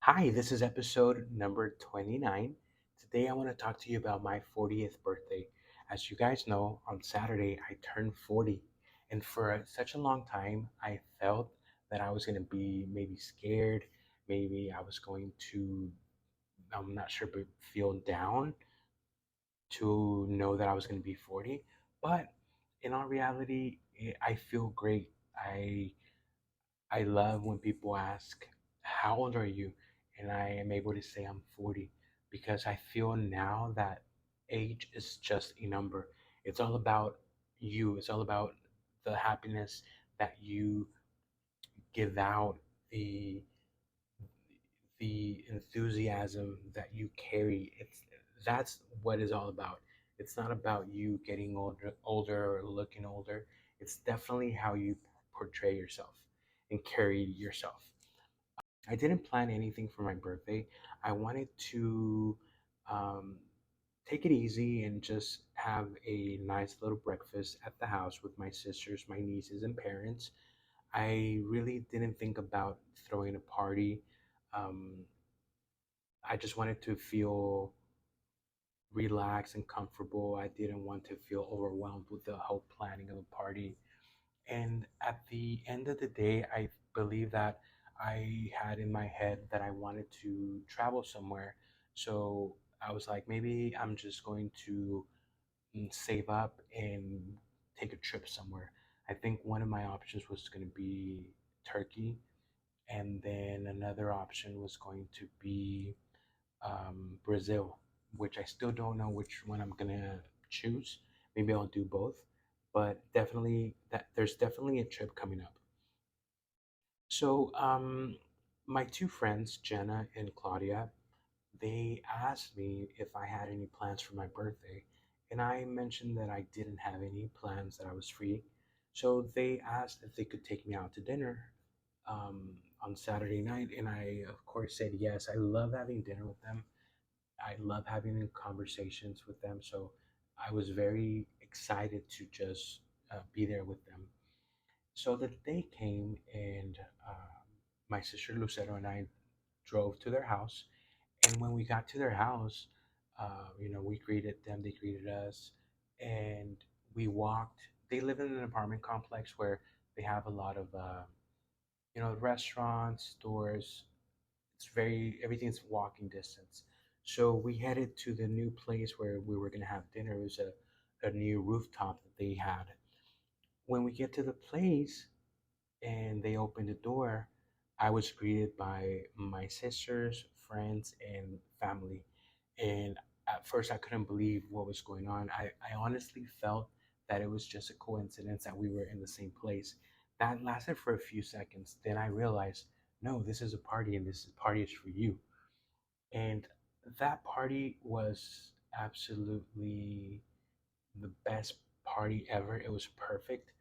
Hi, this is episode number 29. Today I want to talk to you about my 40th birthday. As you guys know, on Saturday I turned 40, and for such a long time I felt that I was going to be maybe scared, maybe I was going to, I'm not sure, but feel down to know that I was going to be 40. But in all reality, I feel great. I love when people ask, "How old are you?" And I am able to say I'm 40 because I feel now that age is just a number. It's all about you, it's all about the happiness that you give out, the the enthusiasm that you carry. That's what it's all about. It's not about you getting older or looking older. It's definitely how you portray yourself and carry yourself. I didn't plan anything for my birthday. I wanted to um, take it easy and just have a nice little breakfast at the house with my sisters, my nieces, and parents. I really didn't think about throwing a party. Um, I just wanted to feel relaxed and comfortable. I didn't want to feel overwhelmed with the whole planning of a party. And at the end of the day, I believe that I had in my head that I wanted to travel somewhere. So I was like, maybe I'm just going to save up and take a trip somewhere. I think one of my options was going to be Turkey, and then another option was going to be Brazil, which I still don't know which one I'm gonna choose. Maybe I'll do both, but definitely that there's definitely a trip coming up. So my two friends, Jenna and Claudia, they asked me if I had any plans for my birthday, and I mentioned that I didn't have any plans, that I was free. So they asked if they could take me out to dinner um, on Saturday night, and I, of course, said yes. I love having dinner with them. I love having conversations with them. So I was very excited to just be there with them. So the day came, and my sister Lucero and I drove to their house. And when we got to their house, we greeted them, they greeted us, and we walked. They live in an apartment complex where they have a lot of, restaurants, stores. Everything's walking distance. So we headed to the new place where we were gonna have dinner. It was a new rooftop that they had. When we get to the place and they opened the door, I was greeted by my sisters, friends, and family. And at first, I couldn't believe what was going on. I honestly felt that it was just a coincidence that we were in the same place. That lasted for a few seconds. Then I realized, no, this is a party, and this party is for you. And that party was absolutely the best party ever. It was perfect.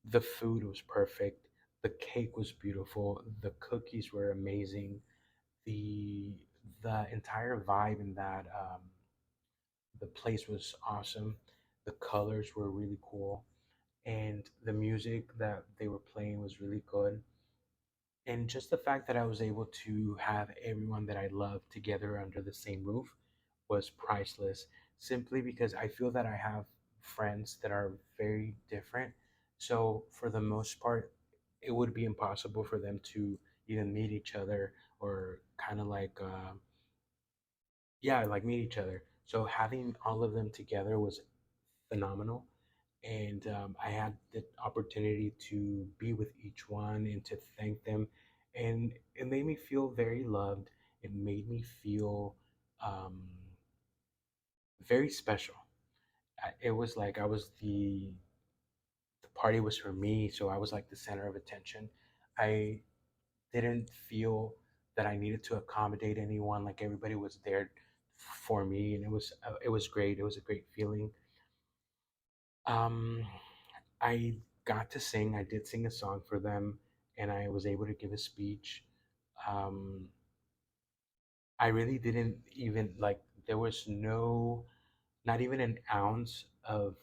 The food was perfect. The cake was beautiful. The cookies were amazing. The the entire vibe in that the place was awesome. The colors were really cool, and the music that they were playing was really good. And just the fact that I was able to have everyone that I love together under the same roof was priceless, simply because I feel that I have friends that are very different. So, for the most part, it would be impossible for them to even meet each other or kind of like meet each other. So, having all of them together was phenomenal. And I had the opportunity to be with each one and to thank them. And it made me feel very loved. It made me feel um, very special. It was like I was the party was for me, so I was like the center of attention. I didn't feel that I needed to accommodate anyone. Like everybody was there for me, and it was great. It was a great feeling. Um, I got to sing. I did sing a song for them, and I was able to give a speech. Um, I really didn't even like. There was not even an ounce of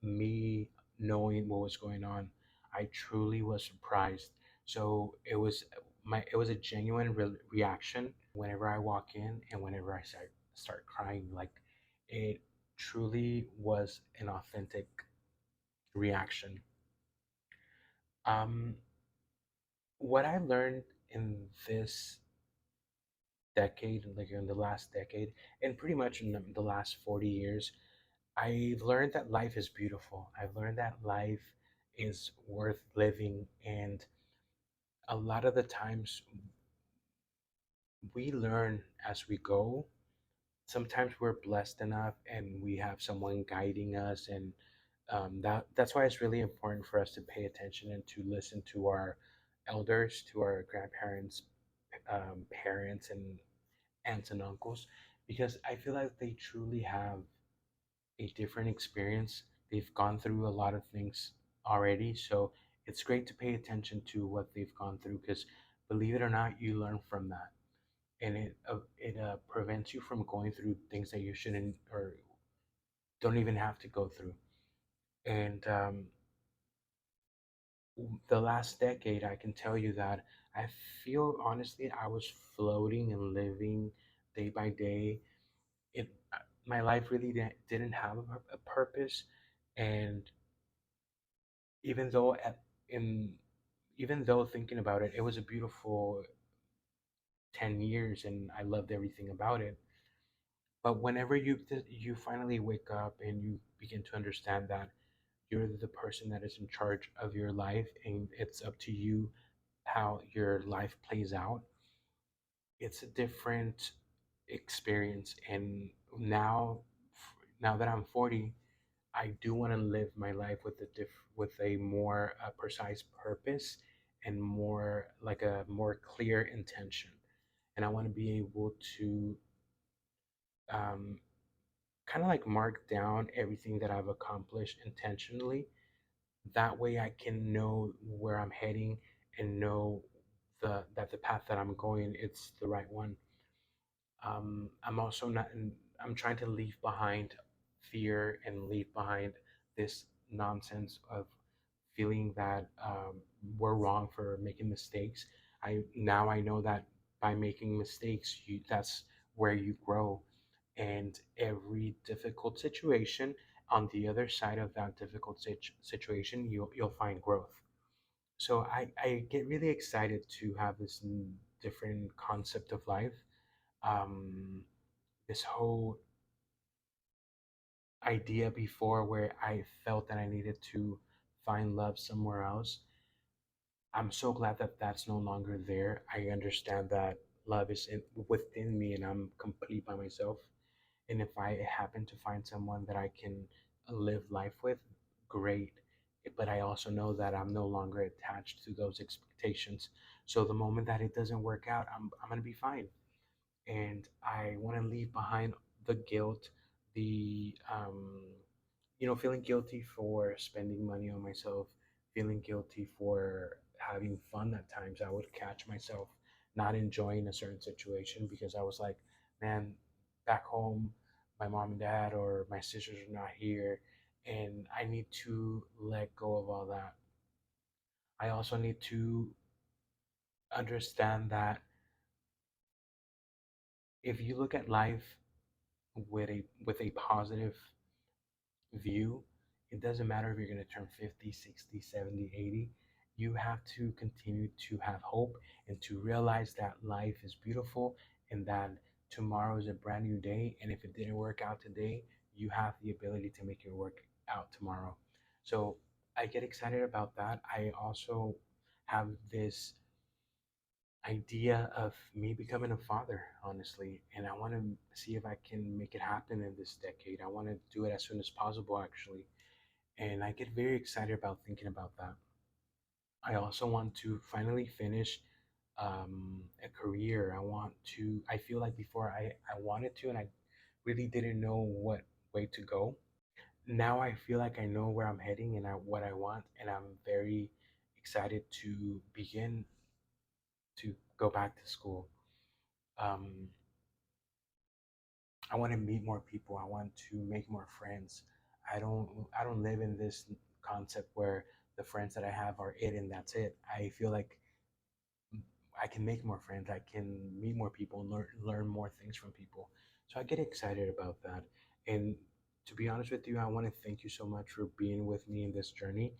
me knowing what was going on. I truly was surprised. So it was. my it was a genuine reaction whenever I walk in and whenever I start crying. Like it truly was an authentic reaction. Um, what I learned in this decade, like in the last decade, and pretty much in the last 40 years, I've learned that life is beautiful. I've learned that life is worth living. And a lot of the times we learn as we go. Sometimes we're blessed enough and we have someone guiding us. And that's why it's really important for us to pay attention and to listen to our elders, to our grandparents, parents, and aunts and uncles, because I feel like they truly have a different experience. They've gone through a lot of things already, so it's great to pay attention to what they've gone through because, believe it or not, you learn from that, and it prevents you from going through things that you shouldn't or don't even have to go through. And the last decade, I can tell you that I feel honestly I was floating and living day by day. It My life really didn't have a purpose, and even though in even though thinking about it, it was a beautiful 10 years, and I loved everything about it. But whenever you finally wake up and you begin to understand that you're the person that is in charge of your life, and it's up to you how your life plays out, it's a different experience. And now, now that I'm 40, I do want to live my life with with a more precise purpose and more like a more clear intention. And I want to be able to um, kind of like mark down everything that I've accomplished intentionally. That way, I can know where I'm heading and know the path that I'm going, it's the right one. I'm also not. I'm trying to leave behind fear and leave behind this nonsense of feeling that we're wrong for making mistakes. I know that by making mistakes, that's where you grow, and every difficult situation, on the other side of that difficult situation, you'll find growth. So I get really excited to have this different concept of life. Um, this whole idea before where I felt that I needed to find love somewhere else. I'm so glad that that's no longer there. I understand that love is within me and I'm complete by myself. And if I happen to find someone that I can live life with, great. But I also know that I'm no longer attached to those expectations. So the moment that it doesn't work out, I'm going to be fine. And I want to leave behind the guilt, the feeling guilty for spending money on myself, feeling guilty for having fun at times. I would catch myself not enjoying a certain situation because I was like, man, back home, my mom and dad or my sisters are not here, and I need to let go of all that. I also need to understand that if you look at life with a positive view, it doesn't matter if you're going to turn 50, 60, 70, 80. You have to continue to have hope and to realize that life is beautiful and that tomorrow is a brand new day. And if it didn't work out today, you have the ability to make it work out tomorrow. So I get excited about that. I also have this idea of me becoming a father, honestly, and I want to see if I can make it happen in this decade. I want to do it as soon as possible, actually, and I get very excited about thinking about that. I also want to finally finish a career. I feel like before I wanted to, and I really didn't know what way to go. Now I feel like I know where I'm heading and what I want, and I'm very excited to begin to go back to school. Um, I want to meet more people. I want to make more friends. I don't live in this concept where the friends that I have are it and that's it. I feel like I can make more friends. I can meet more people and learn more things from people. So I get excited about that. And to be honest with you, I want to thank you so much for being with me in this journey.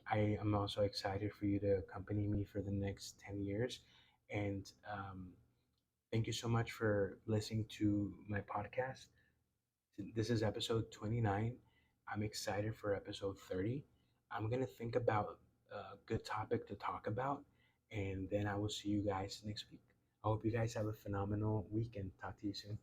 I am also excited for you to accompany me for the next 10 years. And thank you so much for listening to my podcast. This is episode 29. I'm excited for episode 30. I'm going to think about a good topic to talk about, and then I will see you guys next week. I hope you guys have a phenomenal weekend. Talk to you soon.